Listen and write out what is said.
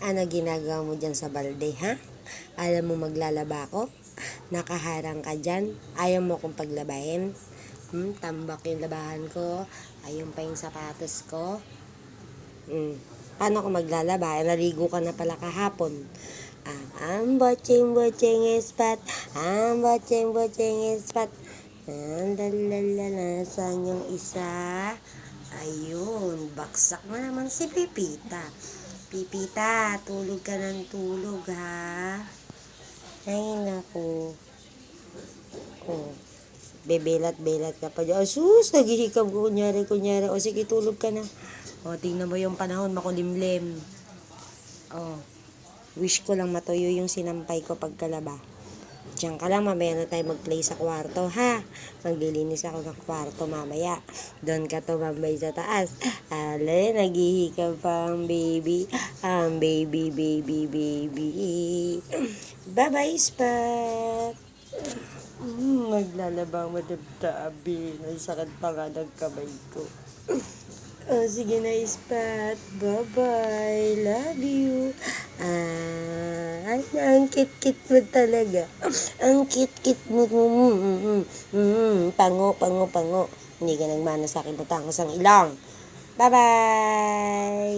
Ano ginagawa mo dyan sa balde, ha? Alam mo maglalaba ako? Nakaharang ka dyan? Ayaw mo kong paglabahin? Tambak yung labahan ko. Ayun pa yung sapatos ko. Paano ko maglalaba? Naligo ka na pala kahapon. Ang boching ispat. Ang boching ispat. Dalala nasaan yung isa? Ayun, baksak na naman si Pipita. Pipita, tulog ka ng tulog, ha? Ay, naku. Oh, bebelat-belat ka pa dyan. Sus, naghihikab ko, kunyari. O, sige, tulog ka na. O, tingnan mo yung panahon, makulimlim. O, wish ko lang matuyo yung sinampay ko pagkalaba. Diyan ka lang, mamaya na tayo mag-play sa kwarto, ha? Maglilinis ako ng kwarto mamaya. Doon ka tumambay sa taas. Ale, naghihikab pa ang baby. Ang baby. Bye-bye, Spot. Maglalaba madabtabi. Ay, sakit pa nga ng kamay ko. Oh, sige na, Spot. Bye-bye. Love you. Ang kit-kit mo talaga. Ang kit-kit mo. Pango. Hindi ka nagmana sa akin, butangos ang ilang. Bye-bye!